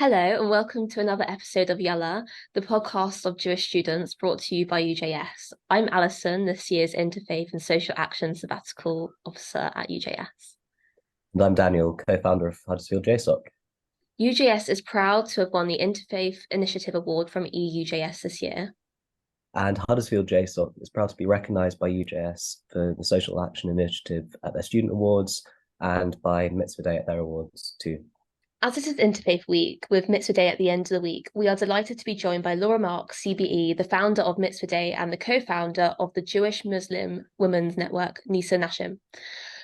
Hello, and welcome to another episode of Yalla, the podcast of Jewish students brought to you by UJS. I'm Alison, this year's Interfaith and Social Action Sabbatical Officer at UJS. And I'm Daniel, co-founder of Huddersfield JSOC. UJS is proud to have won the Interfaith Initiative Award from EUJS this year. And Huddersfield JSOC is proud to be recognised by UJS for the Social Action Initiative at their Student Awards and by Mitzvah Day at their awards too. As it is Interfaith Week, with Mitzvah Day at the end of the week, we are delighted to be joined by Laura Mark, CBE, the founder of Mitzvah Day and the co-founder of the Jewish Muslim Women's Network, Nisa Nashim.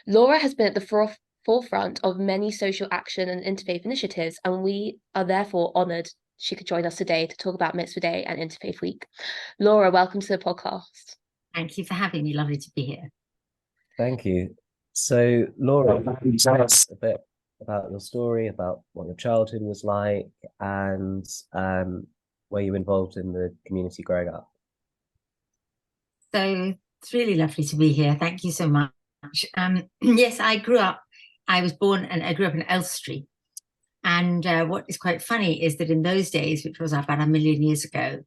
Laura has been at the forefront of many social action and interfaith initiatives, and we are therefore honoured she could join us today to talk about Mitzvah Day and Interfaith Week. Laura, welcome to the podcast. Thank you for having me. Lovely to be here. Thank you. So, Laura, can you tell us a bit about your story, about what your childhood was like, and were you involved in the community growing up? So it's really lovely to be here. Thank you so much. Yes, I grew up in Elstree. And what is quite funny is that in those days, which was about 1 million years ago,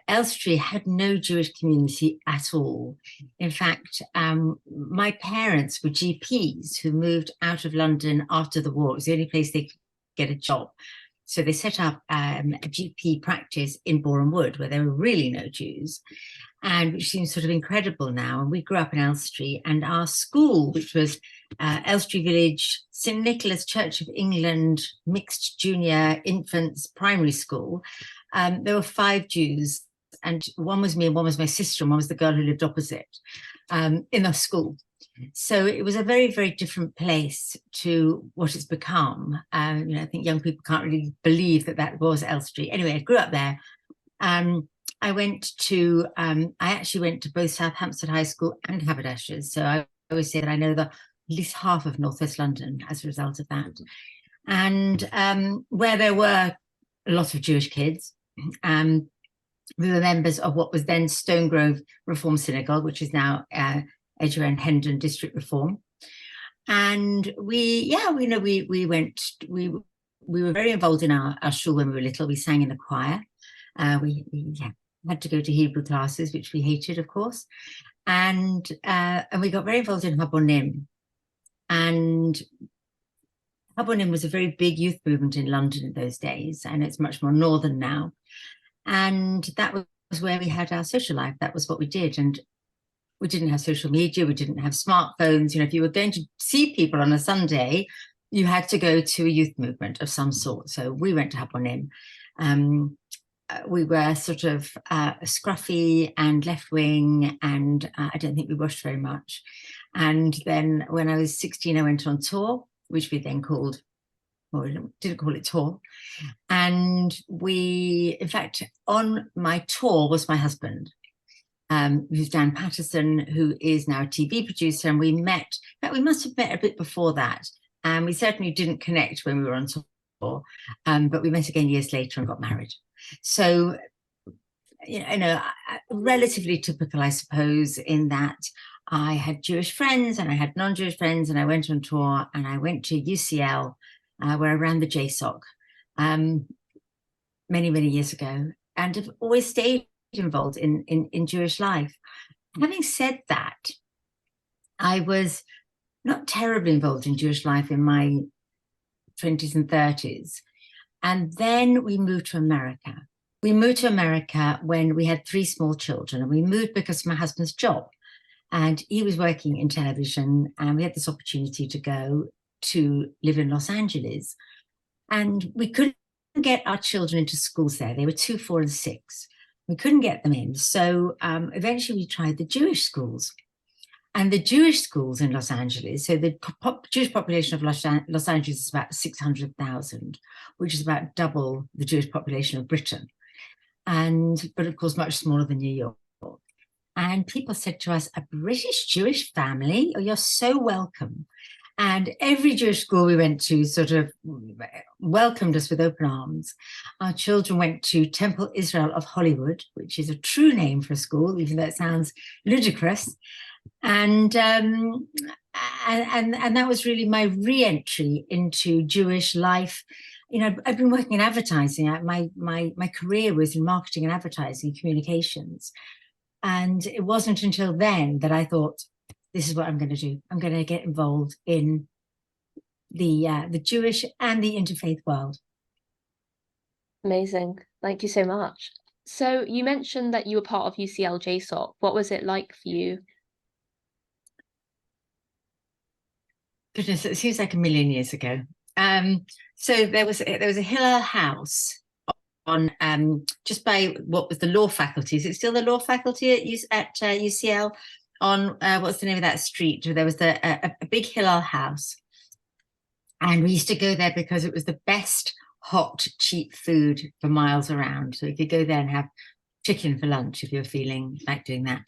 Elstree had no Jewish community at all. In fact, my parents were GPs who moved out of London after the war. It was the only place they could get a job. So they set up a GP practice in Boreham Wood, where there were really no Jews, and which seems sort of incredible now. And we grew up in Elstree, and our school, which was Elstree Village, St Nicholas Church of England, mixed junior infants primary school, there were 5 Jews, and one was me and one was my sister and one was the girl who lived opposite in the school. So it was a very, very different place to what it's become. I think young people can't really believe that was Elstree. Anyway, I grew up there. I actually went to both Southampton High School and Haberdashers. So I always say that I know at least half of Northwest London as a result of that. And where there were a lot of Jewish kids, we were members of what was then Stonegrove Reform Synagogue, which is now Edgware and Hendon District Reform. And we were very involved in our shul when we were little. We sang in the choir. We had to go to Hebrew classes, which we hated, of course. And we got very involved in Habonim. And Habonim was a very big youth movement in London in those days, and it's much more northern now. And that was where we had our social life. That was what we did. And we didn't have social media. We didn't have smartphones. If you were going to see people on a Sunday, you had to go to a youth movement of some sort. So we went to Habonim. We were sort of scruffy and left-wing, and I don't think we washed very much. And then when I was 16, I went on tour, which we then called, well, we didn't call it tour. And in fact, on my tour was my husband, who's Dan Patterson, who is now a TV producer. And we met, in fact, we must have met a bit before that. And we certainly didn't connect when we were on tour, but we met again years later and got married. So, relatively typical, I suppose, in that I had Jewish friends and I had non-Jewish friends, and I went on tour and I went to UCL, where I ran the JSOC many, many years ago, and have always stayed involved in Jewish life. Having said that, I was not terribly involved in Jewish life in my 20s and 30s. And then we moved to America. We moved to America when we had 3 small children, and we moved because of my husband's job. And he was working in television, and we had this opportunity to go to live in Los Angeles. And we couldn't get our children into schools there. They were 2, 4, and 6. We couldn't get them in. So eventually we tried the Jewish schools. And the Jewish schools in Los Angeles, so the Jewish population of Los Angeles is about 600,000, which is about double the Jewish population of Britain. But of course, much smaller than New York. And people said to us, a British Jewish family? Oh, you're so welcome. And every Jewish school we went to sort of welcomed us with open arms. Our children went to Temple Israel of Hollywood, which is a true name for a school, even though it sounds ludicrous. And that was really my re-entry into Jewish life. I've been working in advertising. My career was in marketing and advertising communications. And it wasn't until then that I thought, this is what I'm going to do. I'm going to get involved in the Jewish and the interfaith world. Amazing. Thank you so much. So you mentioned that you were part of UCL JSOC. What was it like for you? Goodness, it seems like a million years ago. So there was a Hillel house on just by what was the law faculty. Is it still the law faculty at UCL? On what's the name of that street? There was a big Hillel house, and we used to go there because it was the best hot, cheap food for miles around. So you could go there and have chicken for lunch if you're feeling like doing that.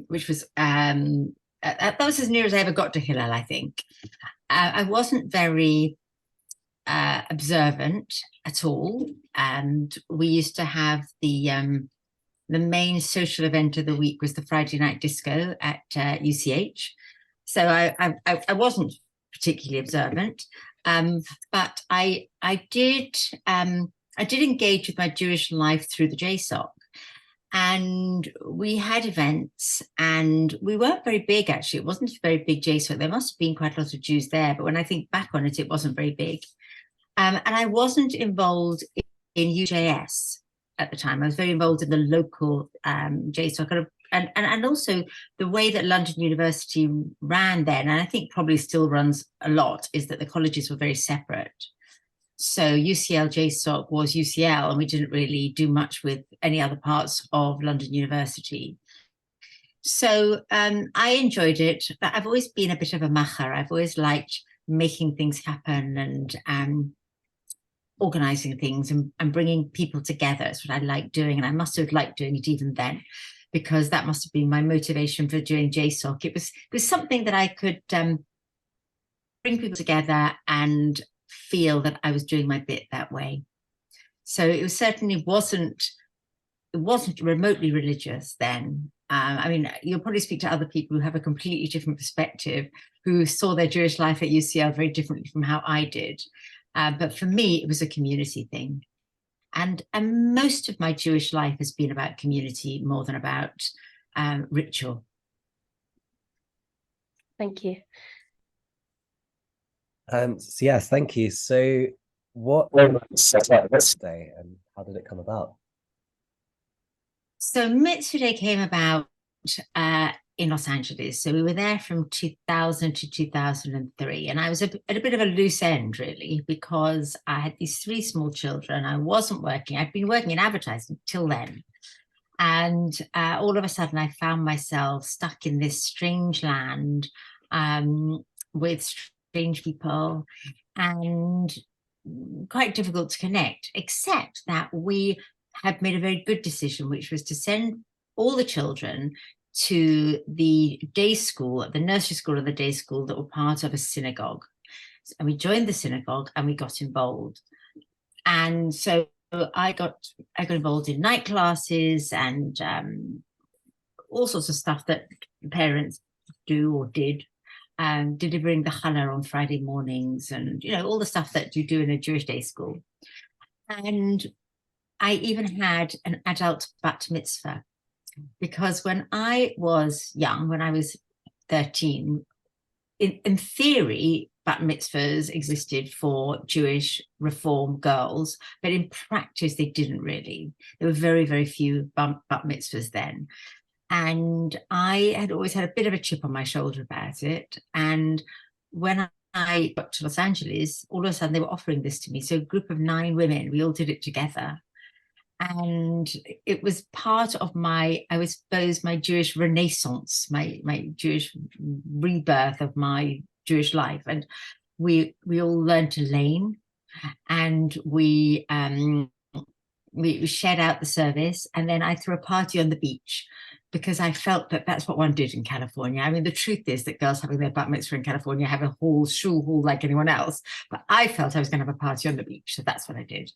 Which was that was as near as I ever got to Hillel, I think. I wasn't very observant at all, and we used to have the main social event of the week was the Friday night disco at UCH. So I wasn't particularly observant, but I did engage with my Jewish life through the JSOC. And we had events, and we weren't very big, actually. It wasn't a very big JSOC. There must have been quite a lot of Jews there, but when I think back on it, it wasn't very big. And I wasn't involved in UJS at the time. I was very involved in the local JSOC, and also the way that London University ran then, and I think probably still runs a lot, is that the colleges were very separate. So UCL JSOC was UCL, and we didn't really do much with any other parts of London University. So I enjoyed it, but I've always been a bit of a macher. I've always liked making things happen and organizing things and bringing people together. That's what I like doing, and I must have liked doing it even then, because that must have been my motivation for doing JSOC. It was something that I could bring people together and feel that I was doing my bit that way. So it certainly wasn't remotely religious then. I mean, you'll probably speak to other people who have a completely different perspective, who saw their Jewish life at UCL very differently from how I did. But for me, it was a community thing. And most of my Jewish life has been about community more than about ritual. Thank you. So yes, thank you. So what set up this day, and how did it come about? So Mitzvah Day came about in Los Angeles. So we were there from 2000 to 2003. And I was at a bit of a loose end, really, because I had these 3 small children. I wasn't working. I'd been working in advertising till then. And all of a sudden, I found myself stuck in this strange land with strange people, and quite difficult to connect, except that we had made a very good decision, which was to send all the children to the day school, the nursery school or the day school that were part of a synagogue. And we joined the synagogue and we got involved. And so I got involved in night classes and all sorts of stuff that parents do or did. Delivering the challah on Friday mornings, and all the stuff that you do in a Jewish day school. And I even had an adult bat mitzvah, because when I was young, when I was 13, in theory, bat mitzvahs existed for Jewish Reform girls, but in practice, they didn't really. There were very, very few bat mitzvahs then. And I had always had a bit of a chip on my shoulder about it. And when I got to Los Angeles, all of a sudden they were offering this to me. So a group of 9 women, we all did it together. And it was part of my, I suppose, my Jewish renaissance, my Jewish rebirth of my Jewish life. And we all learned to lane, and we shared out the service. And then I threw a party on the beach, because I felt that that's what one did in California. I mean, the truth is that girls having their bat mitzvah in California have a whole shul hall like anyone else. But I felt I was going to have a party on the beach, so that's what I did.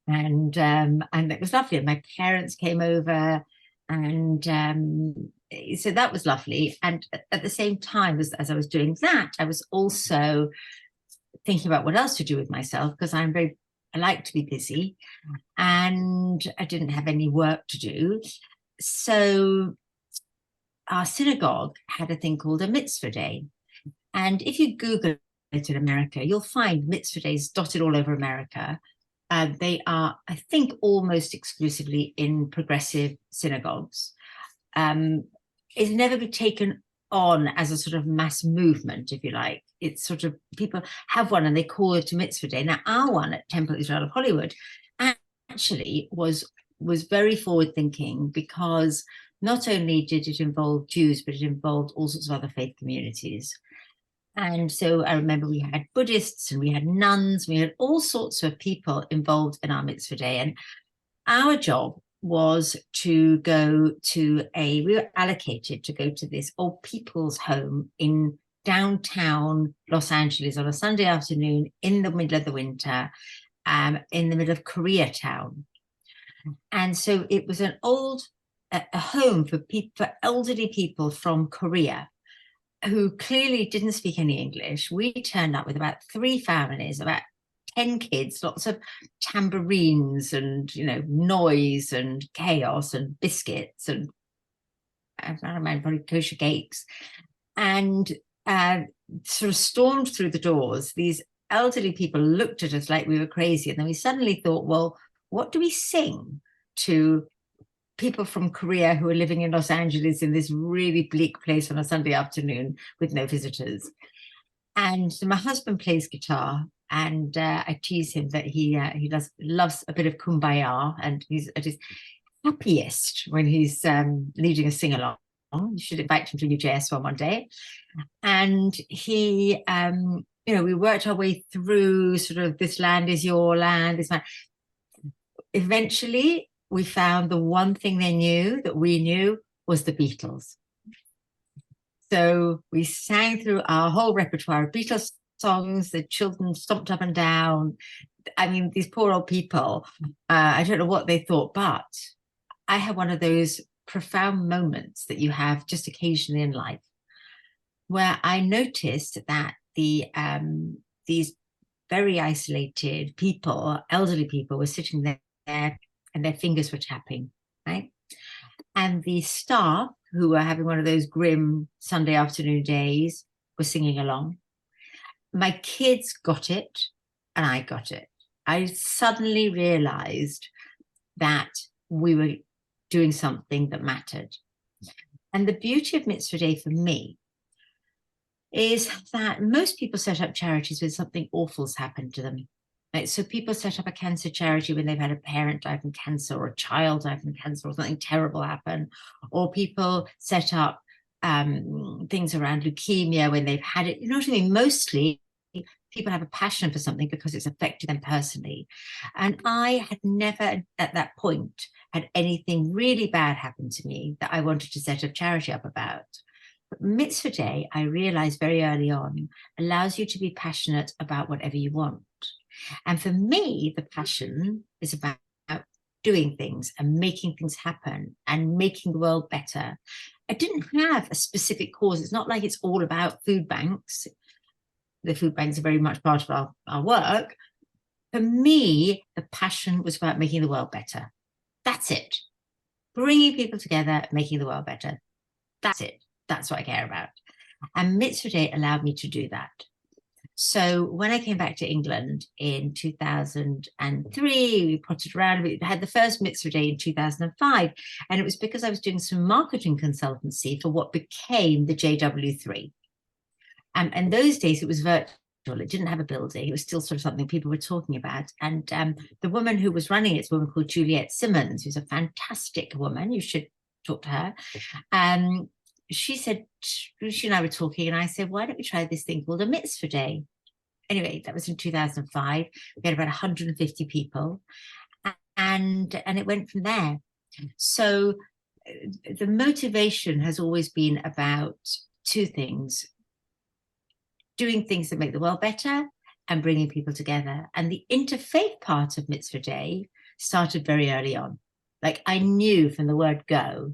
And it was lovely. And my parents came over, and so that was lovely. And at the same time as I was doing that, I was also thinking about what else to do with myself, because I like to be busy, and I didn't have any work to do. So our synagogue had a thing called a Mitzvah Day. And if you Google it in America, you'll find Mitzvah Days dotted all over America. They are, I think, almost exclusively in progressive synagogues. It's never been taken on as a sort of mass movement, if you like. It's sort of, people have one and they call it a Mitzvah Day. Now, our one at Temple Israel of Hollywood actually was very forward thinking, because not only did it involve Jews, but it involved all sorts of other faith communities. And so I remember we had Buddhists and we had nuns, we had all sorts of people involved in our Mitzvah Day. And our job was to go to we were allocated to go to this old people's home in downtown Los Angeles on a Sunday afternoon in the middle of the winter, in the middle of Koreatown. And so it was an old a home for elderly people from Korea who clearly didn't speak any English. We turned up with about 3 families, about 10 kids, lots of tambourines and, you know, noise and chaos and biscuits and, I don't know, probably kosher cakes, and sort of stormed through the doors. These elderly people looked at us like we were crazy. And then we suddenly thought, well, what do we sing to people from Korea who are living in Los Angeles in this really bleak place on a Sunday afternoon with no visitors? And so my husband plays guitar, and I tease him that he loves a bit of Kumbaya, and he's at his happiest when he's leading a sing-along. You should invite him to UJS one day. And he, you know, we worked our way through sort of this land is your land, this man. Eventually, we found the one thing they knew that we knew was the Beatles. So we sang through our whole repertoire of Beatles songs. The children stomped up and down. I mean, these poor old people, I don't know what they thought, but I had one of those profound moments that you have just occasionally in life, where I noticed that these very isolated people, elderly people, were sitting there and their fingers were tapping, right? And the staff, who were having one of those grim Sunday afternoon days, were singing along. My kids got it, and I got it. I suddenly realized that we were doing something that mattered. And the beauty of Mitzvah Day for me is that most people set up charities when something awful's happened to them. Right? So people set up a cancer charity when they've had a parent die from cancer, or a child die from cancer, or something terrible happen. Or people set up things around leukemia when they've had it. You know what I mean? Mostly people have a passion for something because it's affected them personally. And I had never at that point had anything really bad happen to me that I wanted to set a charity up about. But Mitzvah Day, I realized very early on, allows you to be passionate about whatever you want. And for me, the passion is about doing things and making things happen and making the world better. I didn't have a specific cause. It's not like it's all about food banks. The food banks are very much part of our work. For me, the passion was about making the world better. That's it. Bringing people together, making the world better. That's it. That's what I care about. And Mitzvah Day allowed me to do that. So when I came back to England in 2003, we potted around. We had the first Mitzvah Day in 2005. And it was because I was doing some marketing consultancy for what became the JW3. And those days it was virtual. It didn't have a building. It was still sort of something people were talking about. And the woman who was running it is a woman called Juliet Simmons, who's a fantastic woman. You should talk to her. She said, she and I were talking, and I said, why don't we try this thing called a Mitzvah Day? Anyway, that was in 2005. We had about 150 people, and it went from there. So the motivation has always been about 2 things: doing things that make the world better and bringing people together. And the interfaith part of Mitzvah Day started very early on. Like, I knew from the word go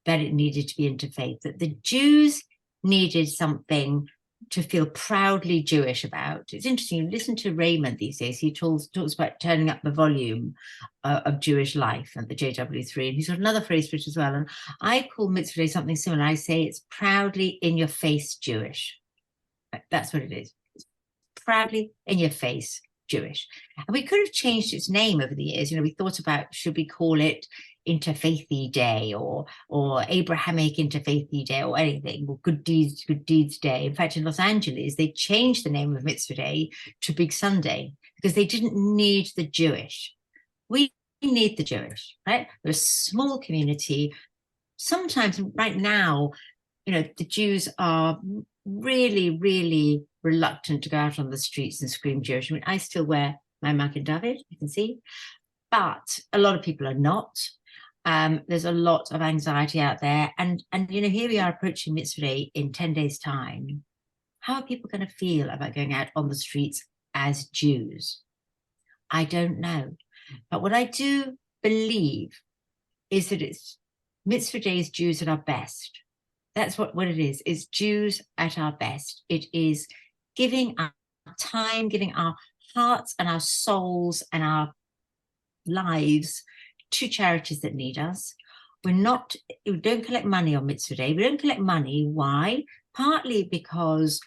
that it needed to be interfaith, that the Jews needed something to feel proudly Jewish about. It's interesting, you listen to Raymond these days, he talks about turning up the volume of Jewish life at the JW3, and he's got another phrase for it as well, and I call Mitzvah Day something similar. I say it's proudly in your face Jewish. That's what it is. It's proudly in your face Jewish. And we could have changed its name over the years. You know, we thought about, should we call it Interfaithy Day or Abrahamic Interfaithy Day or anything, or Good Deeds Day. In fact, in Los Angeles, they changed the name of Mitzvah Day to Big Sunday because they didn't need the Jewish. We need the Jewish, right? We're a small community. Sometimes right now, you know, the Jews are really, really reluctant to go out on the streets and scream Jewish. I mean, I still wear my Magen David, you can see, but a lot of people are not. There's a lot of anxiety out there. And you know, here we are approaching Mitzvah Day in 10 days' time. How are people going to feel about going out on the streets as Jews? I don't know. But what I do believe is that it's Mitzvah Day is Jews at our best. That's what it is. It's Jews at our best. It is giving our time, giving our hearts and our souls and our lives to charities that need us. We don't collect money on Mitzvah Day. We don't collect money. Why? Partly because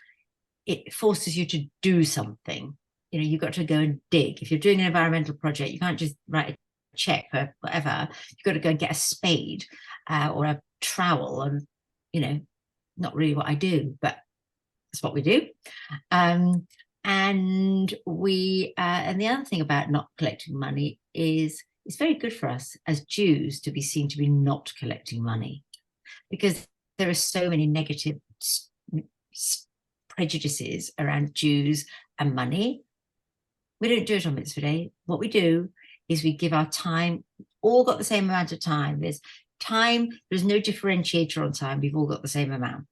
it forces you to do something. You know, you've got to go and dig. If you're doing an environmental project, you can't just write a check for whatever. You've got to go and get a spade or a trowel, and you know, not really what I do, but that's what we do. And the other thing about not collecting money is it's very good for us as Jews to be seen to be not collecting money, because there are so many negative prejudices around Jews and money. We don't do it on Mitzvah Day. What we do is we give our time, all got the same amount of time. There's no differentiator on time. We've all got the same amount.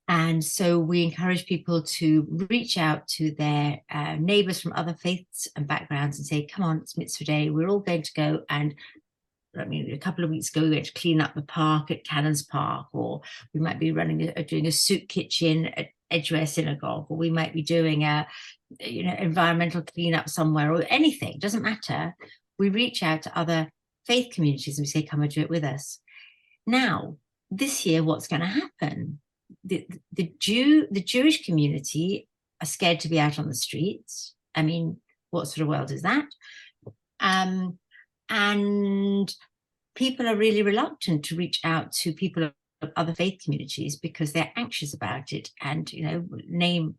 And so we encourage people to reach out to their neighbors from other faiths and backgrounds and say, come on, it's Mitzvah Day. We're all going to go. And I mean, a couple of weeks ago, we went to clean up the park at Cannons Park, or we might be doing a soup kitchen at Edgware Synagogue, or we might be doing a environmental cleanup somewhere, or anything. It doesn't matter. We reach out to other faith communities and we say, come and do it with us. Now, this year, what's going to happen? The Jewish community are scared to be out on the streets. I mean, what sort of world is that? And people are really reluctant to reach out to people of other faith communities because they're anxious about it. And, you know, name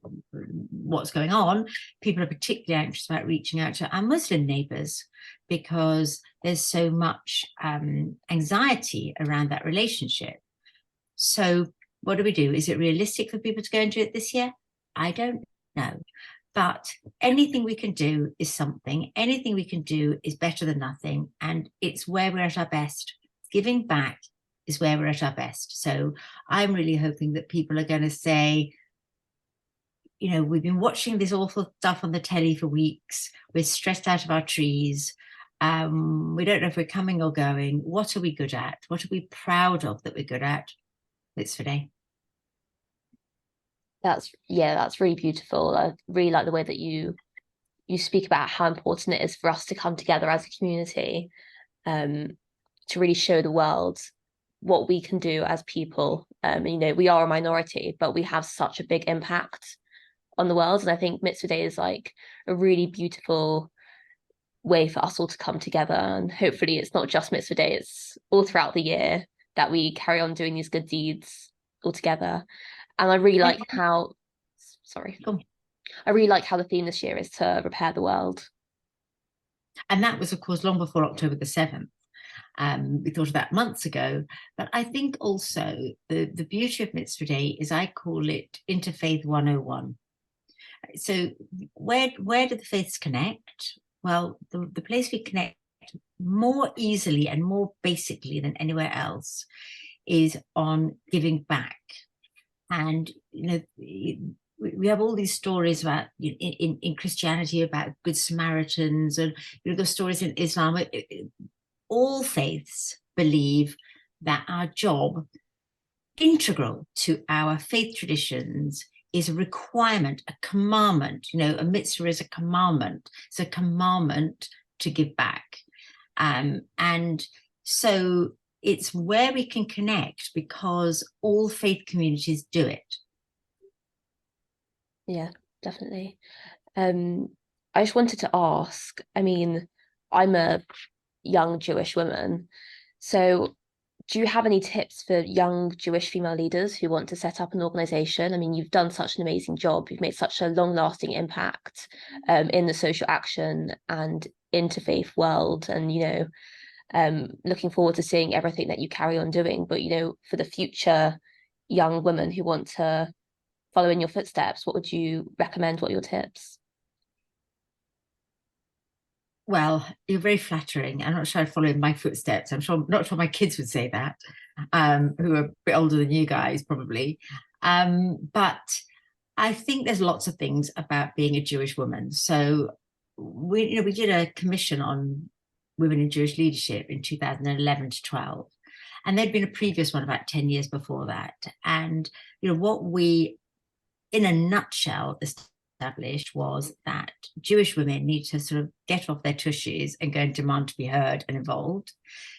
what's going on. People are particularly anxious about reaching out to our Muslim neighbors because there's so much anxiety around that relationship. So what do? Is it realistic for people to go and do it this year? I don't know. But anything we can do is something. Anything we can do is better than nothing. And it's where we're at our best. Giving back is where we're at our best. So I'm really hoping that people are going to say, you know, we've been watching this awful stuff on the telly for weeks. We're stressed out of our trees. We don't know if we're coming or going. What are we good at? What are we proud of that we're good at? Mitzvah Day. That's really beautiful. I really like the way that you speak about how important it is for us to come together as a community, to really show the world what we can do as people. You know, we are a minority, but we have such a big impact on the world. And I think Mitzvah Day is like a really beautiful way for us all to come together. And hopefully it's not just Mitzvah Day, it's all throughout the year that we carry on doing these good deeds all together. And I really like how, I really like how the theme this year is to repair the world. And that was, of course, long before October the 7th. We thought of that months ago. But I think also the beauty of Mitzvah Day is I call it Interfaith 101. So where do the faiths connect? Well, the place we connect more easily and more basically than anywhere else is on giving back. And, you know, we have all these stories about in Christianity about Good Samaritans, and the stories in Islam. All faiths believe that our job, integral to our faith traditions, is a requirement, a commandment. You know, a mitzvah is a commandment. It's a commandment to give back. And so it's where we can connect, because all faith communities do it. Yeah, definitely. I just wanted to ask, I mean, I'm a young Jewish woman, so do you have any tips for young Jewish female leaders who want to set up an organization? I mean, you've done such an amazing job. You've made such a long-lasting impact in the social action and interfaith world, and looking forward to seeing everything that you carry on doing. But for the future young women who want to follow in your footsteps, what would you recommend? What are your tips? Well, you're very flattering. I'm not sure I'd follow in my footsteps. Not sure my kids would say that, who are a bit older than you guys, probably. But I think there's lots of things about being a Jewish woman. So we did a commission on women in Jewish leadership in 2011 to 12. And there'd been a previous one about 10 years before that. And, what we, in a nutshell, established was that Jewish women need to sort of get off their tushes and go and demand to be heard and involved.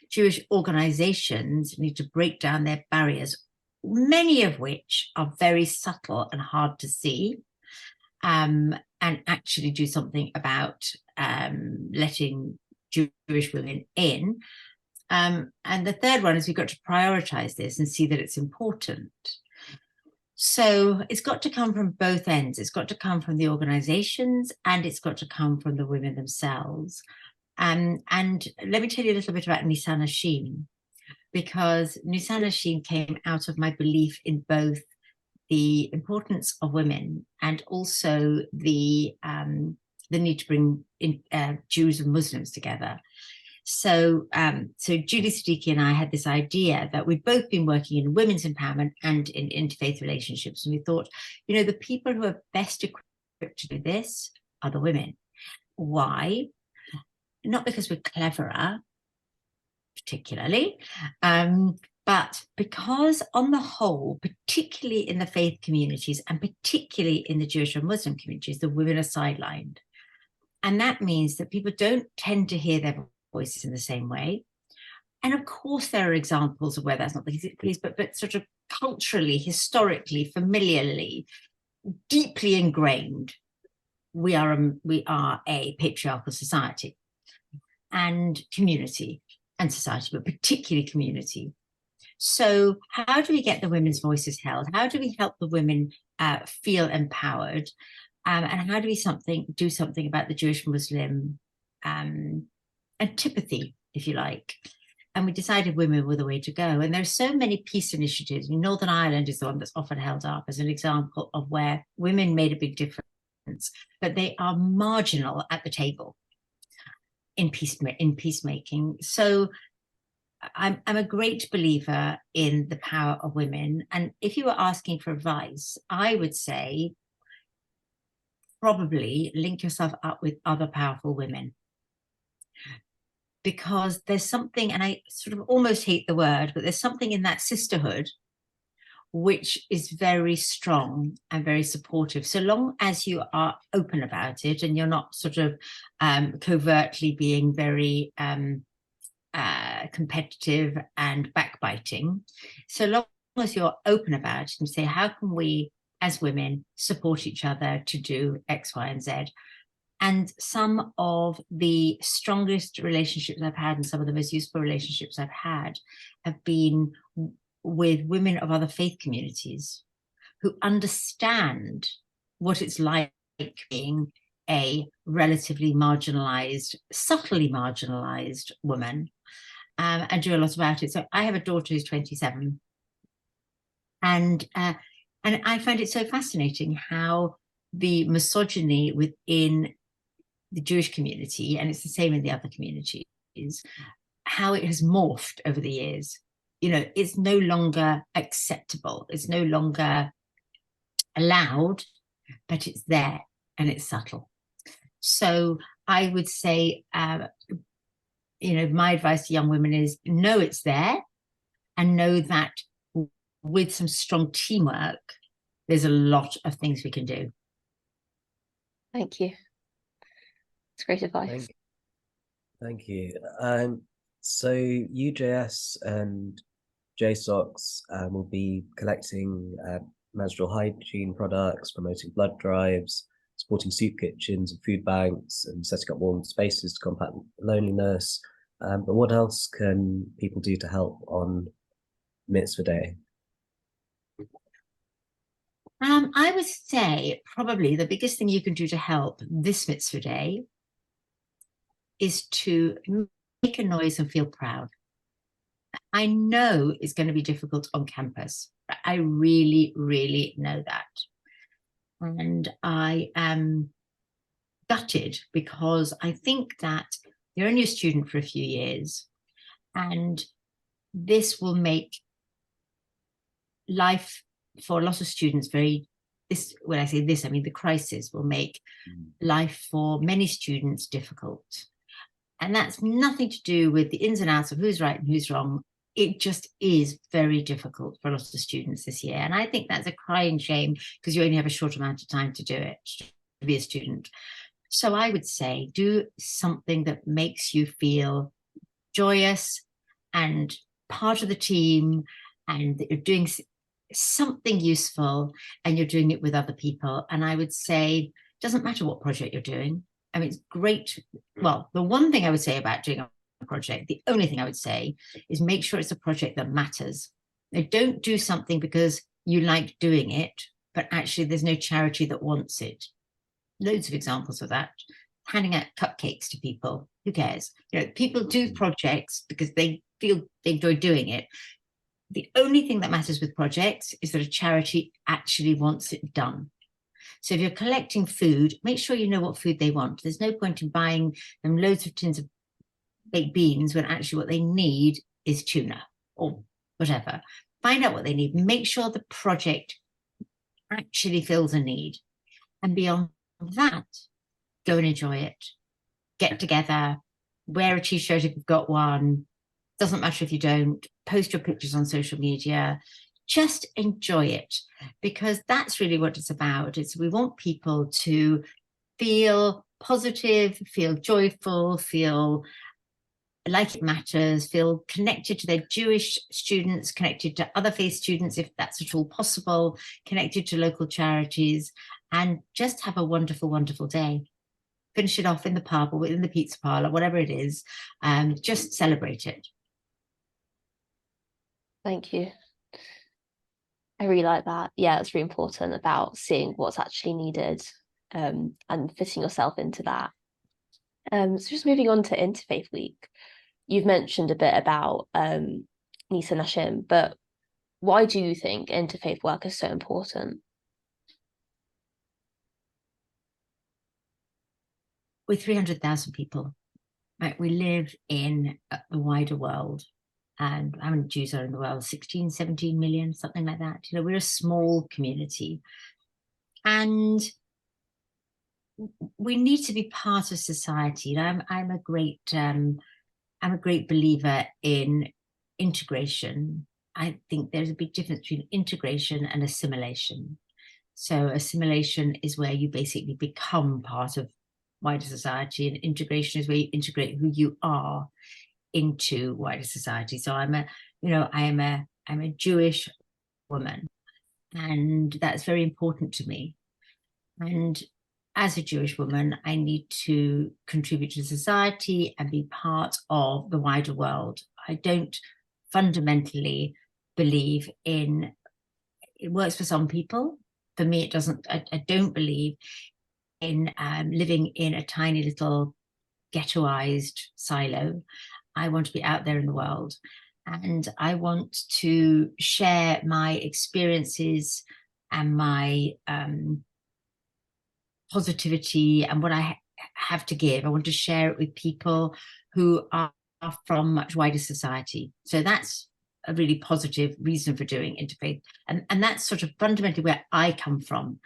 Jewish organizations need to break down their barriers, many of which are very subtle and hard to see, and actually do something about letting Jewish women in. And the third one is we've got to prioritize this and see that it's important. So it's got to come from both ends. It's got to come from the organizations, and it's got to come from the women themselves. And let me tell you a little bit about Nisan Hashim, because Nisan Hashim came out of my belief in both the importance of women and also the need to bring in, Jews and Muslims together. So Julie Siddiqui and I had this idea that we'd both been working in women's empowerment and in interfaith relationships. And we thought, the people who are best equipped to do this are the women. Why? Not because we're cleverer, particularly, but because on the whole, particularly in the faith communities and particularly in the Jewish and Muslim communities, the women are sidelined. And that means that people don't tend to hear their voices in the same way. And of course, there are examples of where that's not the case, but sort of culturally, historically, familiarly, deeply ingrained, we are a patriarchal society and community and society, but particularly community. So how do we get the women's voices held? How do we help the women feel empowered? And how do we do something about the Jewish Muslim antipathy, if you like? And we decided women were the way to go. And there's so many peace initiatives. Northern Ireland is the one that's often held up as an example of where women made a big difference, but they are marginal at the table in peacemaking. So I'm a great believer in the power of women. And if you were asking for advice, I would say probably link yourself up with other powerful women. Because there's something, and I sort of almost hate the word, but there's something in that sisterhood which is very strong and very supportive, so long as you are open about it and you're not sort of covertly being very competitive and backbiting. So long as you're open about it and say, how can we as women support each other to do X, Y, and Z? And some of the strongest relationships I've had and some of the most useful relationships I've had have been with women of other faith communities who understand what it's like being a relatively marginalized, subtly marginalized woman, and do a lot about it. So I have a daughter who's 27, and I find it so fascinating how the misogyny within the Jewish community, and it's the same in the other communities, how it has morphed over the years. It's no longer acceptable. It's no longer allowed, but it's there and it's subtle. So I would say, my advice to young women is know it's there, and know that with some strong teamwork, there's a lot of things we can do. Thank you. It's great advice. Thank you. So UJS and JSOCs will be collecting menstrual hygiene products, promoting blood drives, supporting soup kitchens and food banks, and setting up warm spaces to combat loneliness. But what else can people do to help on Mitzvah Day? I would say probably the biggest thing you can do to help this Mitzvah Day is to make a noise and feel proud. I know it's going to be difficult on campus. I really, really know that. And I am gutted because I think that you're only a student for a few years, and this will make life for a lot of students when I say this, I mean the crisis will make life for many students difficult. And that's nothing to do with the ins and outs of who's right and who's wrong. It just is very difficult for a lot of students this year. And I think that's a crying shame because you only have a short amount of time to do it, to be a student. So I would say do something that makes you feel joyous and part of the team, and that you're doing something useful and you're doing it with other people. And I would say, it doesn't matter what project you're doing. I mean, it's great. Well, the one thing I would say about doing a project, the only thing I would say is make sure it's a project that matters. Now, don't do something because you like doing it, but actually there's no charity that wants it. Loads of examples of that. Handing out cupcakes to people, who cares? You know, people do projects because they feel they enjoy doing it. The only thing that matters with projects is that a charity actually wants it done. So if you're collecting food, make sure you know what food they want. There's no point in buying them loads of tins of baked beans when actually what they need is tuna or whatever. Find out what they need. Make sure the project actually fills a need. And beyond that, go and enjoy it. Get together, wear a t-shirt if you've got one. Doesn't matter if you don't. Post your pictures on social media. Just enjoy it, because that's really what it's about. We want people to feel positive, feel joyful, feel like it matters, feel connected to their Jewish students, connected to other faith students, if that's at all possible, connected to local charities, and just have a wonderful, wonderful day. Finish it off in the pub or in the pizza parlor, whatever it is, just celebrate it. Thank you. I really like that. Yeah, it's really important about seeing what's actually needed and fitting yourself into that. So just moving on to Interfaith Week, you've mentioned a bit about Nisa Nashim, but why do you think interfaith work is so important? We're 300,000 people, right? We live in the wider world. And how many Jews are in the world? 16, 17 million, something like that. You know, we're a small community. And we need to be part of society. You know, I'm a great believer in integration. I think there's a big difference between integration and assimilation. So assimilation is where you basically become part of wider society, and integration is where you integrate who you are into wider society. So I'm a Jewish woman, and that's very important to me. And as a Jewish woman, I need to contribute to society and be part of the wider world. I don't fundamentally believe in, it works for some people. For me, it doesn't. I don't believe in living in a tiny little ghettoized silo. I want to be out there in the world, and I want to share my experiences and my positivity and what I have to give. I want to share it with people who are from much wider society. So that's a really positive reason for doing Interfaith. And that's sort of fundamentally where I come from.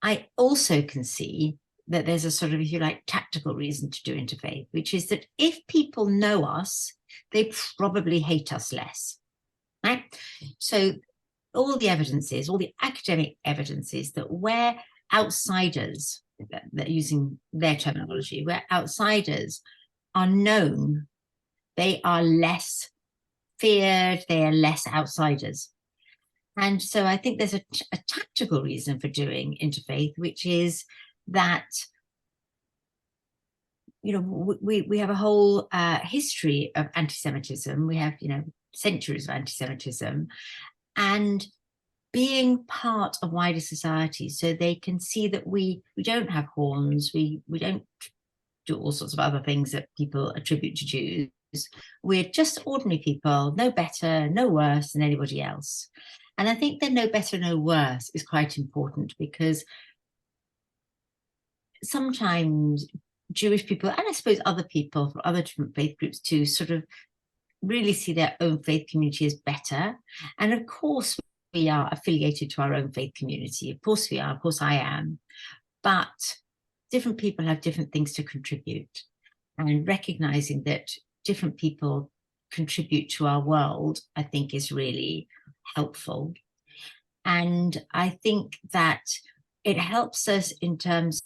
I also can see that there's a sort of, if you like, tactical reason to do Interfaith, which is that if people know us, they probably hate us less, right? So all the evidences, all the academic evidences that where outsiders, that using their terminology, where outsiders are known, they are less feared, they are less outsiders. And so I think there's a tactical reason for doing Interfaith, which is that, you know, we have a whole history of anti-Semitism. We have, you know, centuries of anti-Semitism, and being part of wider society, so they can see that we don't have horns, we don't do all sorts of other things that people attribute to Jews. We're just ordinary people, no better, no worse than anybody else. And I think that no better, no worse is quite important, because sometimes Jewish people, and I suppose other people from other different faith groups too, sort of really see their own faith community as better. And of course, we are affiliated to our own faith community. Of course we are, of course I am. But different people have different things to contribute. And recognizing that different people contribute to our world, I think is really helpful. And I think that it helps us in terms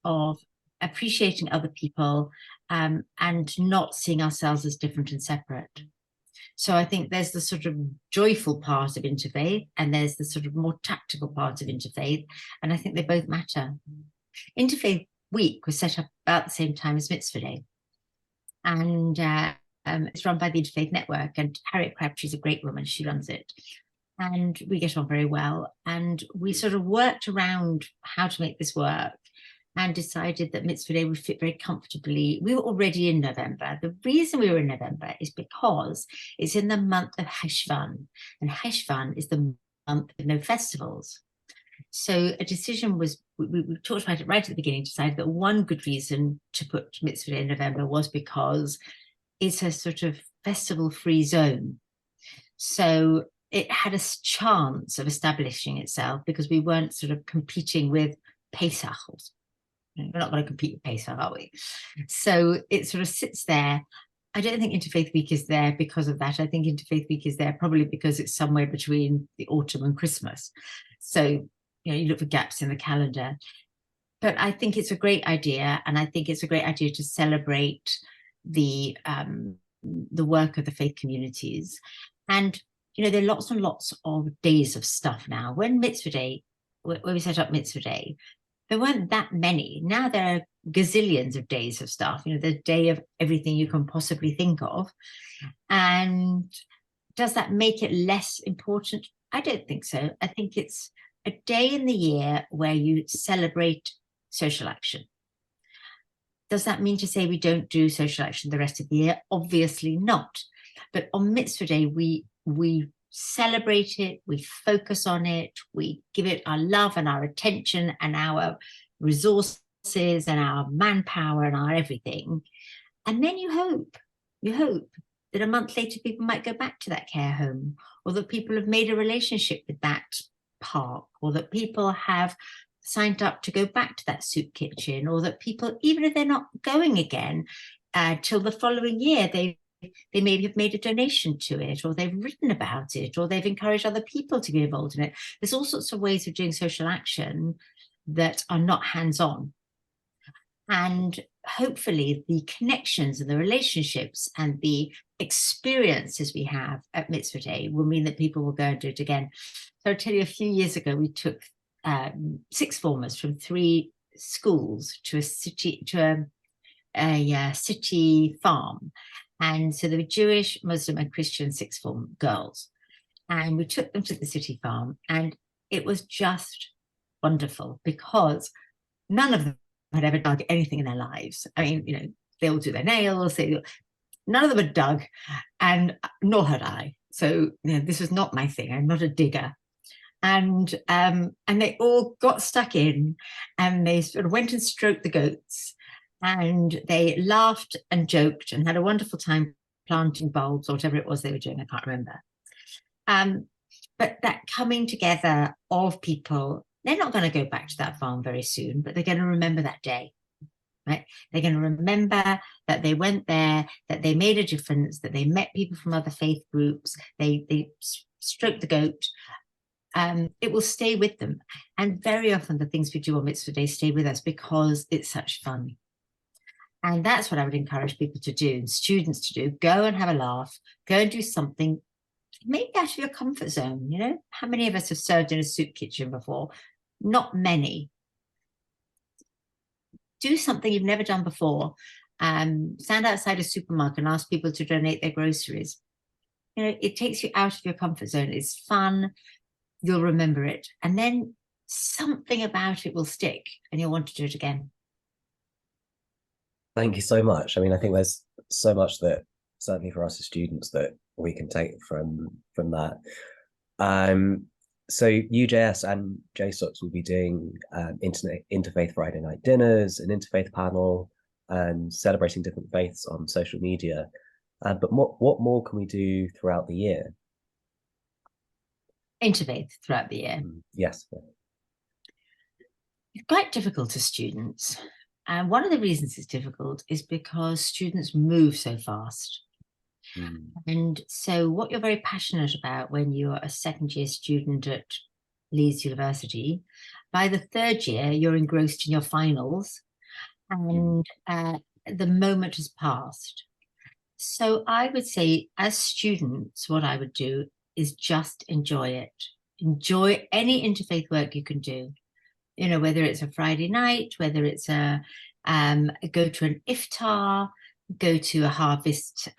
of appreciating other people and not seeing ourselves as different and separate. So I think there's the sort of joyful part of Interfaith, and there's the sort of more tactical part of Interfaith, and I think they both matter. Interfaith Week was set up about the same time as Mitzvah Day, and it's run by the Interfaith Network, and Harriet Crabtree's a great woman, she runs it, and we get on very well, and we sort of worked around how to make this work and decided that Mitzvah Day would fit very comfortably. We were already in November. The reason we were in November is because it's in the month of Heshvan, and Heshvan is the month of no festivals. So a decision was, we talked about it right at the beginning, decided that one good reason to put Mitzvah Day in November was because it's a sort of festival-free zone. So it had a chance of establishing itself, because we weren't sort of competing with Pesach. We're not going to compete with Pesach, are we? So it sort of sits there. I don't think Interfaith Week is there because of that. I think Interfaith Week is there probably because it's somewhere between the autumn and Christmas. So, you know, you look for gaps in the calendar. But I think it's a great idea, and I think it's a great idea to celebrate the work of the faith communities. And, you know, there are lots and lots of days of stuff now. When Mitzvah Day, when we set up Mitzvah Day, there weren't that many. Now there are gazillions of days of stuff, you know, the day of everything you can possibly think of. And does that make it less important? I don't think so. I think it's a day in the year where you celebrate social action. Does that mean to say we don't do social action the rest of the year? Obviously not. But on Mitzvah Day, we celebrate it, we focus on it, we give it our love and our attention and our resources and our manpower and our everything. And then you hope that a month later people might go back to that care home, or that people have made a relationship with that park, or that people have signed up to go back to that soup kitchen, or that people, even if they're not going again till the following year, they maybe have made a donation to it, or they've written about it, or they've encouraged other people to be involved in it. There's all sorts of ways of doing social action that are not hands-on. And hopefully the connections and the relationships and the experiences we have at Mitzvah Day will mean that people will go and do it again. So I'll tell you, a few years ago, we took sixth formers from 3 schools to a city farm. And so there were Jewish, Muslim and Christian sixth form girls. And we took them to the city farm, and it was just wonderful, because none of them had ever dug anything in their lives. I mean, you know, they all do their nails, none of them had dug, and nor had I. So, you know, this was not my thing. I'm not a digger. And they all got stuck in, and they sort of went and stroked the goats. And they laughed and joked and had a wonderful time planting bulbs or whatever it was they were doing. I can't remember. But that coming together of people, they're not going to go back to that farm very soon, but they're going to remember that day, right? They're going to remember that they went there, that they made a difference, that they met people from other faith groups, they stroked the goat, it will stay with them. And very often the things we do on Mitzvah Day stay with us because it's such fun. And that's what I would encourage people to do, and students to do. Go and have a laugh. Go and do something maybe out of your comfort zone. You know, how many of us have served in a soup kitchen before? Not many. Do something you've never done before. Stand outside a supermarket and ask people to donate their groceries. You know, it takes you out of your comfort zone. It's fun. You'll remember it. And then something about it will stick and you'll want to do it again. Thank you so much. I mean, I think there's so much that certainly for us as students that we can take from that. So UJS and JSOCs will be doing Interfaith Friday night dinners, an Interfaith panel, and celebrating different faiths on social media. But what more can we do throughout the year? Interfaith throughout the year. Yes. It's quite difficult to students. And one of the reasons it's difficult is because students move so fast. And so what you're very passionate about when you're a second-year student at Leeds University, by the third year, you're engrossed in your finals and the moment has passed. So I would say as students, what I would do is just enjoy it. Enjoy any interfaith work you can do. You know, whether it's a Friday night, whether it's a go to an iftar, go to a harvest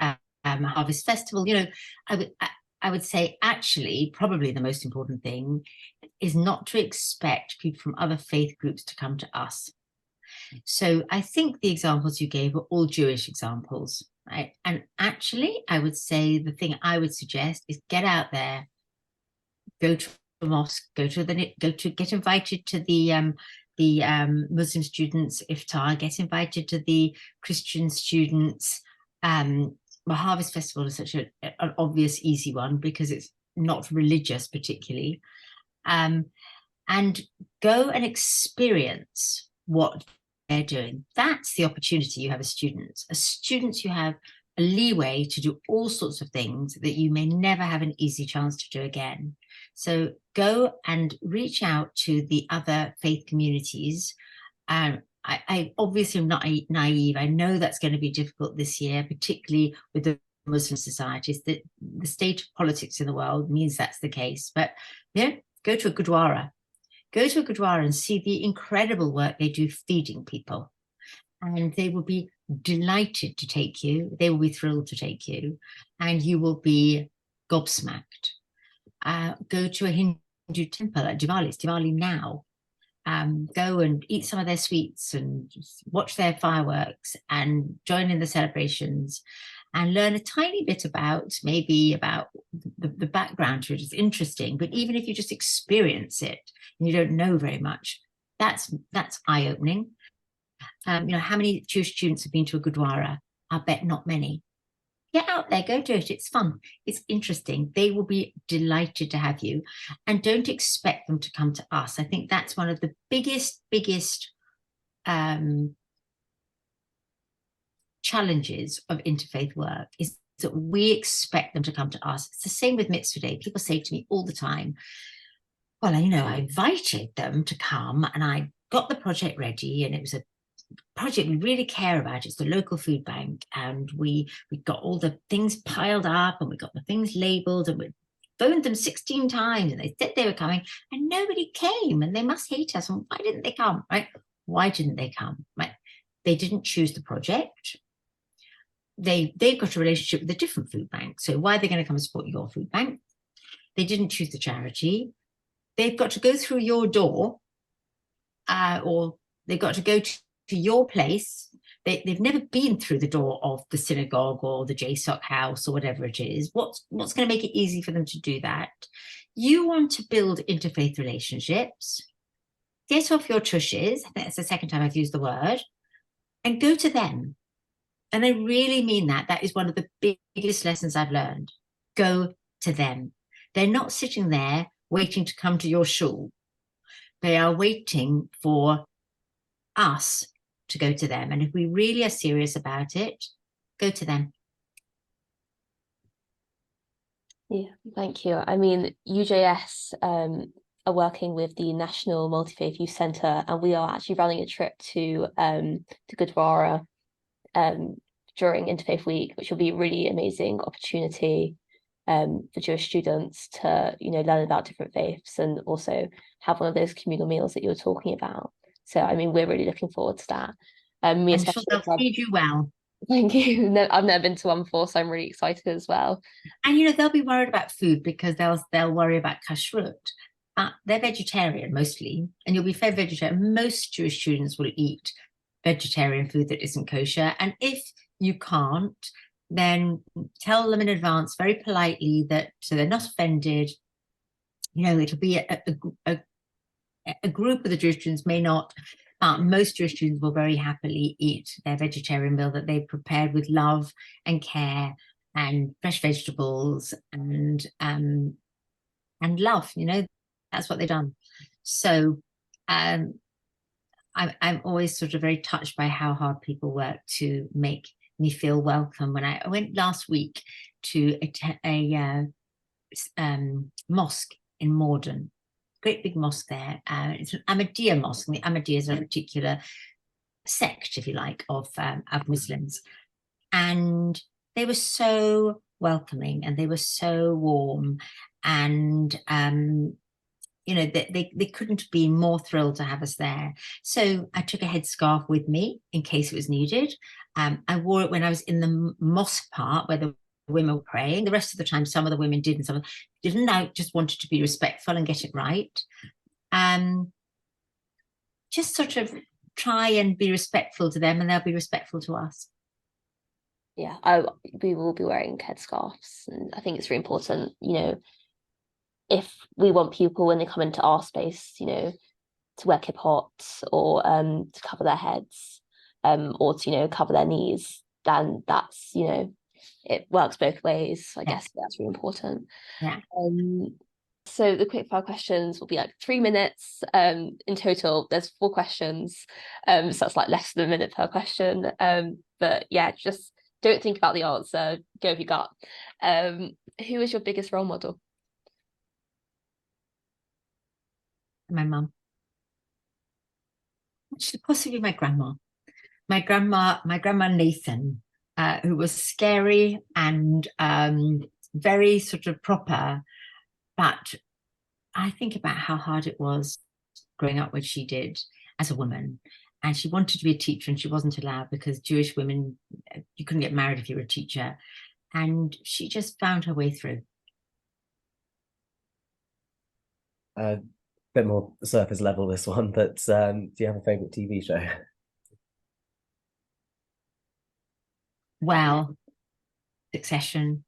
festival. You know, I would say actually probably the most important thing is not to expect people from other faith groups to come to us. So I think the examples you gave were all Jewish examples, right? And actually, I would say the thing I would suggest is get out there, go to a mosque, get invited to the Muslim students' iftar, get invited to the Christian students. The Harvest Festival is such an obvious, easy one because it's not religious particularly. And go and experience what they're doing. That's the opportunity you have as students. As students, you have a leeway to do all sorts of things that you may never have an easy chance to do again. So go and reach out to the other faith communities. I obviously am not naive. I know that's going to be difficult this year, particularly with the Muslim societies. The state of politics in the world means that's the case. But you know, go to a Gurdwara. Go to a Gurdwara and see the incredible work they do feeding people. And they will be delighted to take you. They will be thrilled to take you. And you will be gobsmacked. Go to a Hindu temple at Diwali. It's Diwali now. Go and eat some of their sweets and watch their fireworks and join in the celebrations and learn a tiny bit about the background to it. It's interesting, but even if you just experience it and you don't know very much, that's eye-opening. You know, how many Jewish students have been to a Gurdwara? I bet not many. Get out there, go do it. It's fun. It's interesting. They will be delighted to have you. And don't expect them to come to us. I think that's one of the biggest challenges of interfaith work is that we expect them to come to us. It's the same with Mitzvah Day. People say to me all the time, well, you know, I invited them to come and I got the project ready and it was a project we really care about. It's the local food bank and we got all the things piled up and we got the things labeled and we phoned them 16 times and they said they were coming and nobody came and they must hate us. And why didn't they come, right? Why didn't they come, right? They didn't choose the project. They've got a relationship with a different food bank. So why are they going to come and support your food bank? They didn't choose the charity. They've got to go through your door or they've got to go to your place. They've never been through the door of the synagogue or the JSOC house or whatever it is. What's going to make it easy for them to do that? You want to build interfaith relationships. Get off your tushes. I think that's the second time I've used the word. And go to them. And I really mean that. That is one of the biggest lessons I've learned. Go to them. They're not sitting there waiting to come to your shul. They are waiting for us to go to them. And if we really are serious about it, go to them. Yeah, thank you. I mean, UJS are working with the National Multi-Faith Youth Centre, and we are actually running a trip to Gurdwara during Interfaith Week, which will be a really amazing opportunity for Jewish students to, learn about different faiths and also have one of those communal meals that you were talking about. So, I mean, we're really looking forward to that. Me I'm sure especially, they'll feed you well. thank you. No, I've never been to one before, so I'm really excited as well. And they'll be worried about food because they'll worry about kashrut. They're vegetarian mostly, and you'll be fed vegetarian. Most Jewish students will eat vegetarian food that isn't kosher. And if you can't, then tell them in advance very politely that so they're not offended. It'll be a group of the Jewish students may not. Most Jewish students will very happily eat their vegetarian meal that they've prepared with love and care and fresh vegetables and love. That's what they've done. So I'm always sort of very touched by how hard people work to make me feel welcome. When I went last week to a mosque in Morden, great big mosque there. It's an Ahmadiyya mosque, and the Ahmadiyas are a particular sect, if you like, of Muslims. And they were so welcoming and they were so warm, and they couldn't be more thrilled to have us there. So I took a headscarf with me in case it was needed. I wore it when I was in the mosque part where the women were praying. The rest of the time, some of the women did and some didn't. I just wanted to be respectful and get it right. Just sort of try and be respectful to them, and they'll be respectful to us. Yeah, we will be wearing headscarves, and I think it's really important, if we want people when they come into our space, to wear kippots or to cover their heads, or to, cover their knees, then that's, it works both ways. I guess that's really important. Yeah. So the quick fire questions will be like 3 minutes in total. There's 4 questions, so that's like less than a minute per question. But yeah, just don't think about the answer. Go with your gut. Who is your biggest role model? My mum. Actually, possibly my grandma. My grandma Nathan, who was scary and very sort of proper, but I think about how hard it was growing up what she did as a woman. And she wanted to be a teacher and she wasn't allowed because Jewish women, you couldn't get married if you were a teacher. And she just found her way through. A bit more surface level, this one, but do you have a favorite TV show? Well, Succession,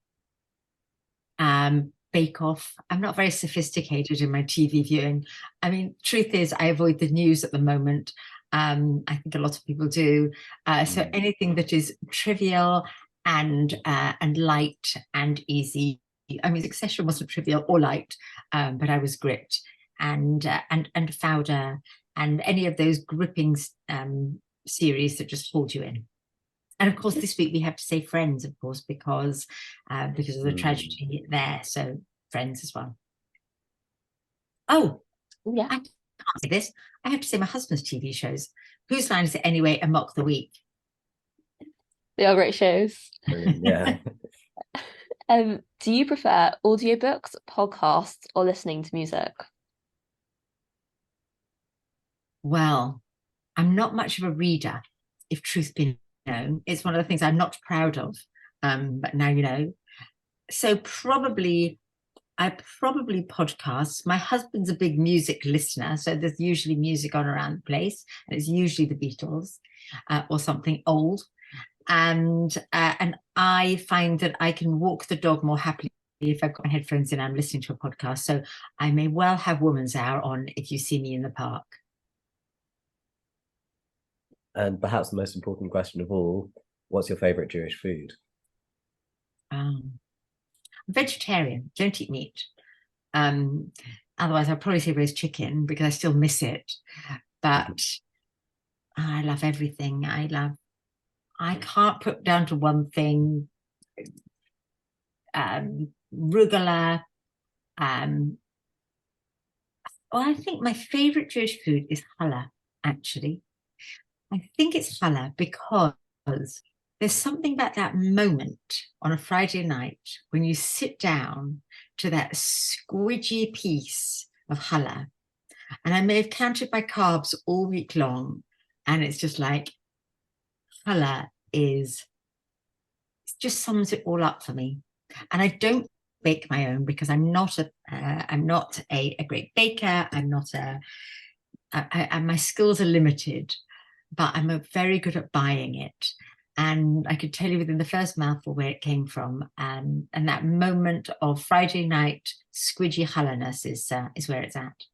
Bake Off. I'm not very sophisticated in my TV viewing. I mean, truth is, I avoid the news at the moment. I think a lot of people do. So anything that is trivial and light and easy. I mean, Succession wasn't trivial or light, but I was gripped, and Fauda, and any of those gripping series that just hold you in. And of course, this week we have to say Friends, of course, because of the tragedy there. So Friends as well. Oh, Yeah, I can't say this. I have to say my husband's TV shows. Whose Line Is It Anyway? And Mock the Week. they are great shows. Brilliant, yeah. Do you prefer audiobooks, podcasts, or listening to music? Well, I'm not much of a reader, if truth be known. It's one of the things I'm not proud of, but now you know. So I probably podcast. My husband's a big music listener, so there's usually music on around the place, and it's usually the Beatles or something old. And I find that I can walk the dog more happily if I've got my headphones in and I'm listening to a podcast. So I may well have Woman's Hour on if you see me in the park. And perhaps the most important question of all, what's your favorite Jewish food? Vegetarian, don't eat meat. Otherwise I'll probably say roast chicken because I still miss it. But I love everything. I can't put down to one thing. arugula. I think my favorite Jewish food is challah, actually. I think it's challah because there's something about that moment on a Friday night when you sit down to that squidgy piece of challah. And I may have counted my carbs all week long. And it's just like, challah it just sums it all up for me. And I don't bake my own because I'm not a great baker. My skills are limited, but I'm very good at buying it. And I could tell you within the first mouthful where it came from. And that moment of Friday night squidgy challah-ness is where it's at.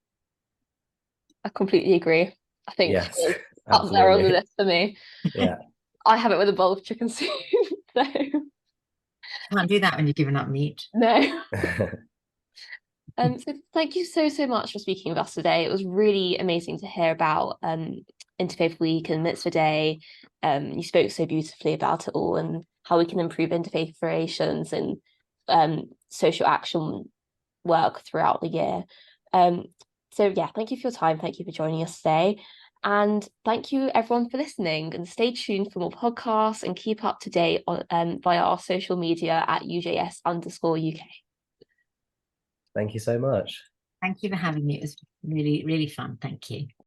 I completely agree. I think Yes, it's up there on the list for me. Yeah. I have it with a bowl of chicken soup. So Can't do that when you're giving up meat. no. So thank you so much for speaking with us today. It was really amazing to hear about Interfaith Week and Mitzvah Day. You spoke so beautifully about it all and how we can improve interfaith relations and social action work throughout the year. So yeah, thank you for your time. Thank you for joining us today. And thank you everyone for listening, and stay tuned for more podcasts and keep up to date on via our social media at UJS_UK. Thank you so much. Thank you for having me. It was really, really fun. Thank you.